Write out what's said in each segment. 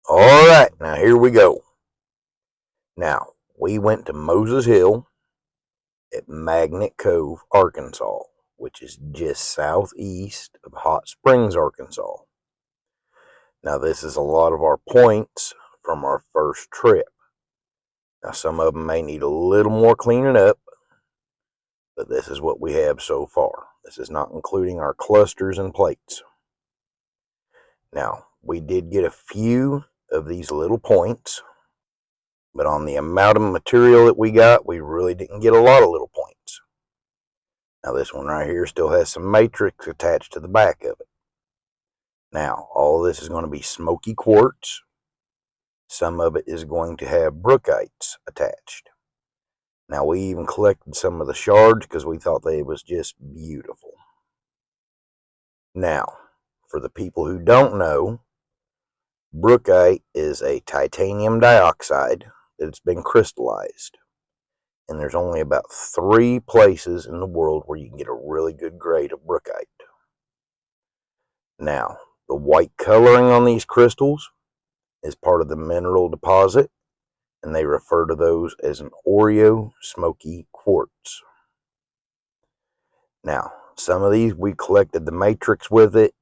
All right, now here we go. Now, we went to Moses Hill at Magnet Cove, Arkansas, which is just southeast of Hot Springs, Arkansas. Now, this is a lot of our points from our first trip. Now, some of them may need a little more cleaning up, but this is what we have so far. This is not including our clusters and plates. Now, we did get a few of these little points, but on the amount of material that we got, we really didn't get a lot of little points. Now, this one right here still has some matrix attached to the back of it. Now, all of this is going to be smoky quartz. Some of it is going to have brookites attached. Now, we even collected some of the shards because we thought they was just beautiful. Now, for the people who don't know, brookite is a titanium dioxide that's been crystallized. And there's only about 3 places in the world where you can get a really good grade of brookite. Now, the white coloring on these crystals is part of the mineral deposit, and they refer to those as an Oreo smoky quartz. Now, some of these we collected the matrix with it,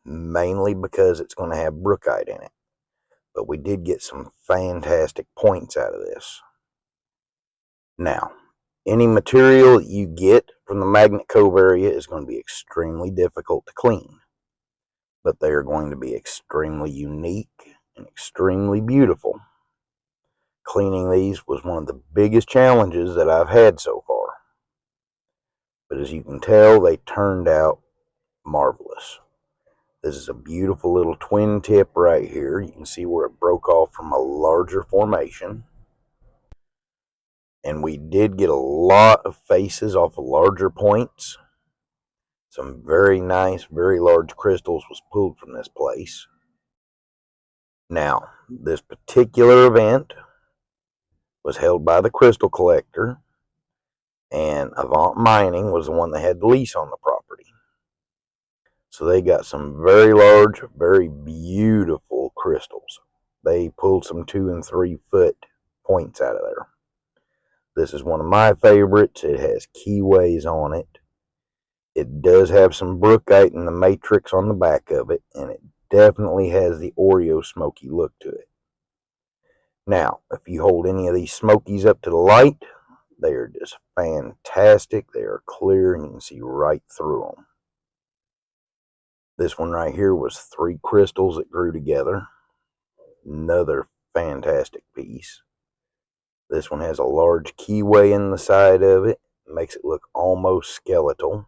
mainly because it's going to have brookite in it. But we did get some fantastic points out of this. Now, any material you get from the Magnet Cove area is going to be extremely difficult to clean, but they are going to be extremely unique and extremely beautiful. Cleaning these was one of the biggest challenges that I've had so far, but as you can tell, they turned out marvelous. This is a beautiful little twin tip right here. You can see where it broke off from a larger formation. And we did get a lot of faces off of larger points. Some very nice, very large crystals was pulled from this place. Now, this particular event was held by the crystal collector, and Avant Mining was the one that had the lease on the property. So they got some very large, very beautiful crystals. They pulled some 2 and 3 foot points out of there. This is one of my favorites. It has keyways on it. It does have some brookite in the matrix on the back of it, and it definitely has the Oreo smoky look to it. Now, if you hold any of these smokies up to the light, they are just fantastic. They are clear, and you can see right through them. This one right here was 3 crystals that grew together. Another fantastic piece. This one has a large keyway in the side of it. It makes it look almost skeletal.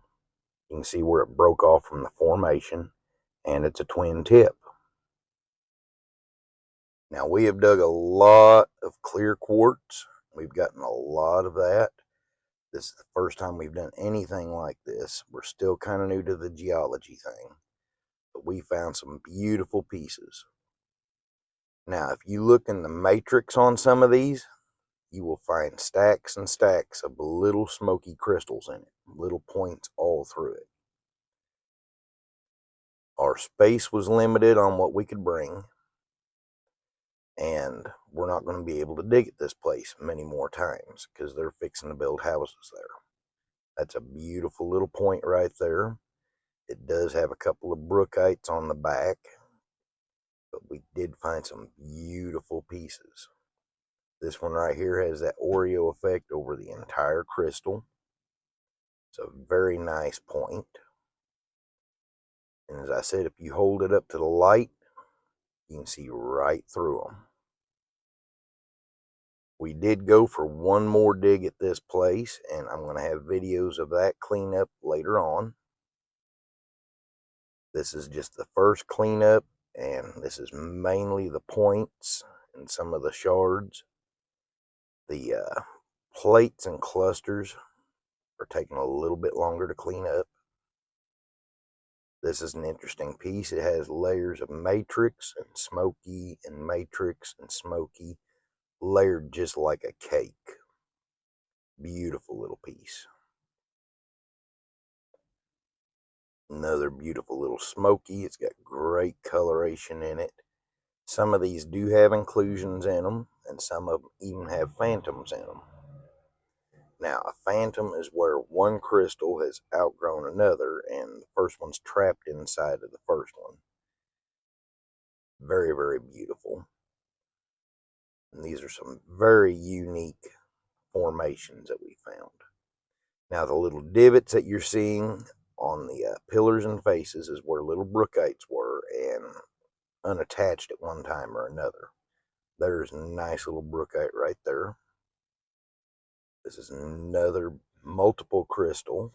You can see where it broke off from the formation, and it's a twin tip. Now, we have dug a lot of clear quartz. We've gotten a lot of that. This is the first time we've done anything like this. We're still kind of new to the geology thing, but we found some beautiful pieces. Now, if you look in the matrix on some of these, you will find stacks and stacks of little smoky crystals in it, little points all through it. Our space was limited on what we could bring, and we're not going to be able to dig at this place many more times because they're fixing to build houses there. That's a beautiful little point right there. It does have a couple of brookites on the back, but we did find some beautiful pieces. This one right here has that Oreo effect over the entire crystal. It's a very nice point. And as I said, if you hold it up to the light, you can see right through them. We did go for one more dig at this place, and I'm going to have videos of that cleanup later on. This is just the first cleanup, and this is mainly the points and some of the shards. The plates and clusters are taking a little bit longer to clean up. This is an interesting piece. It has layers of matrix and smoky and matrix and smoky layered just like a cake. Beautiful little piece. Another beautiful little smoky. It's got great coloration in it. Some of these do have inclusions in them, and some of them even have phantoms in them. Now, a phantom is where one crystal has outgrown another, and the first one's trapped inside of the first one. Very, very beautiful. And these are some very unique formations that we found. Now, the little divots that you're seeing on the pillars and faces is where little brookites were and unattached at one time or another. There's a nice little brookite right there. This is another multiple crystal.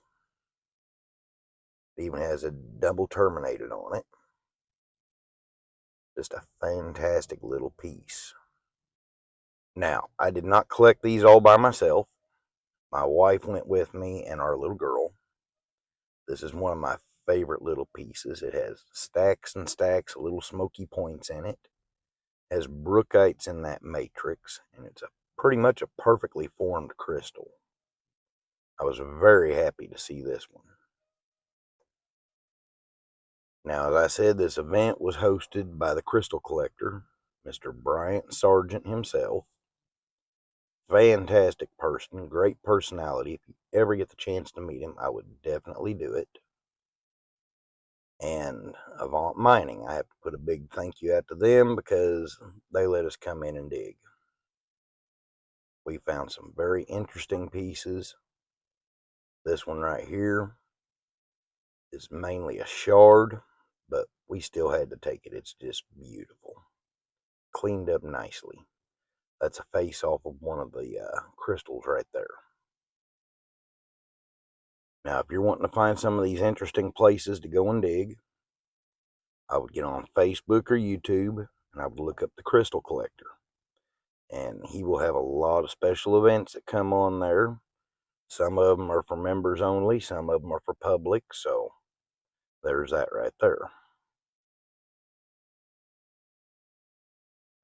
It even has a double terminated on it. Just a fantastic little piece. Now, I did not collect these all by myself. My wife went with me and our little girl. This is one of my favorite little pieces. It has stacks and stacks of little smoky points in it. It has brookites in that matrix, and it's pretty much a perfectly formed crystal. I was very happy to see this one. Now, as I said, this event was hosted by the crystal collector, Mr. Bryant Sargent himself. Fantastic person, great personality. If you ever get the chance to meet him, I would definitely do it. And Avant Mining, I have to put a big thank you out to them because they let us come in and dig. We found some very interesting pieces. This one right here is mainly a shard, but we still had to take it. It's just beautiful. Cleaned up nicely. That's a face off of one of the crystals right there. Now, if you're wanting to find some of these interesting places to go and dig, I would get on Facebook or YouTube and I would look up the Crystal Collector. And he will have a lot of special events that come on there. Some of them are for members only, some of them are for public. So there's that right there.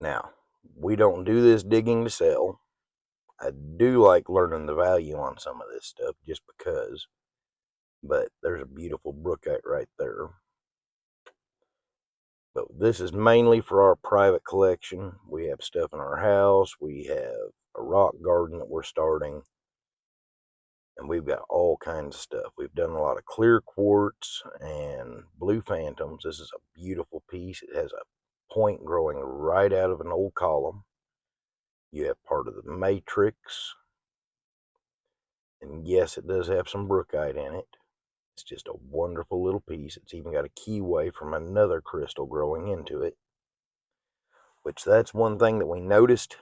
Now, we don't do this digging to sell. I do like learning the value on some of this stuff just because. But there's a beautiful brookite right there. But this is mainly for our private collection. We have stuff in our house. We have a rock garden that we're starting. And we've got all kinds of stuff. We've done a lot of clear quartz and blue phantoms. This is a beautiful piece. It has a point growing right out of an old column. You have part of the matrix. And yes, it does have some brookite in it. It's just a wonderful little piece. It's even got a keyway from another crystal growing into it. Which that's one thing that we noticed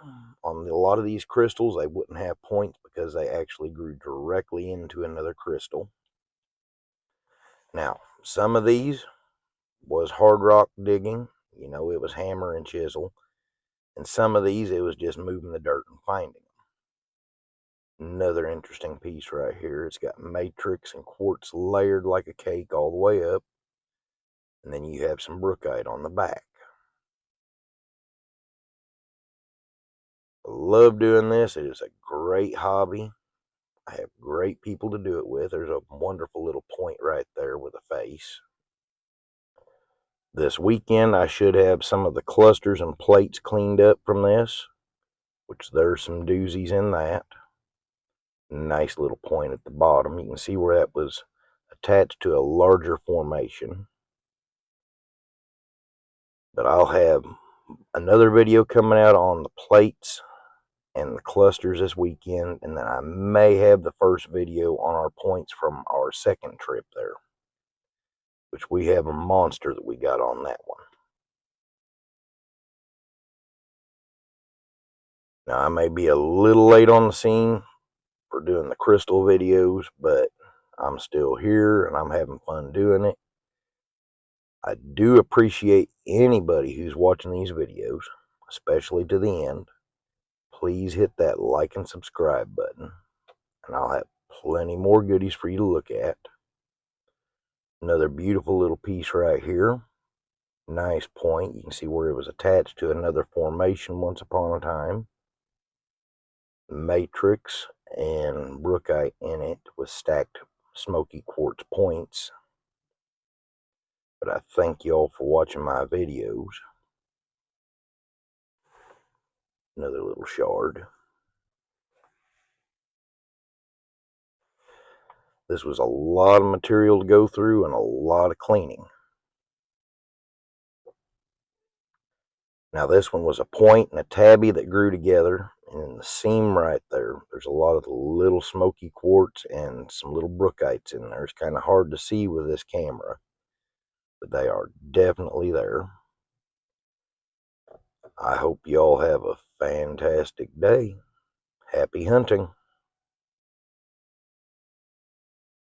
on a lot of these crystals. They wouldn't have points because they actually grew directly into another crystal. Now, some of these was hard rock digging. You know, it was hammer and chisel. And some of these, it was just moving the dirt and finding them. Another interesting piece right here. It's got matrix and quartz layered like a cake all the way up. And then you have some brookite on the back. I love doing this. It is a great hobby. I have great people to do it with. There's a wonderful little point right there with a face. This weekend, I should have some of the clusters and plates cleaned up from this, which there's some doozies in that. Nice little point at the bottom. You can see where that was attached to a larger formation. But I'll have another video coming out on the plates and the clusters this weekend, and then I may have the first video on our points from our second trip there, which we have a monster that we got on that one. Now, I may be a little late on the scene for doing the crystal videos, but I'm still here and I'm having fun doing it. I do appreciate anybody who's watching these videos, especially to the end. Please hit that like and subscribe button, and I'll have plenty more goodies for you to look at. Another beautiful little piece right here. Nice point. You can see where it was attached to another formation once upon a time. Matrix and brookite in it with stacked smoky quartz points. But I thank you all for watching my videos. Another little shard. This was a lot of material to go through and a lot of cleaning. Now this one was a point and a tabby that grew together, and in the seam right there, there's a lot of the little smoky quartz and some little brookites in there. It's kind of hard to see with this camera, but they are definitely there. I hope y'all have a fantastic day. Happy hunting.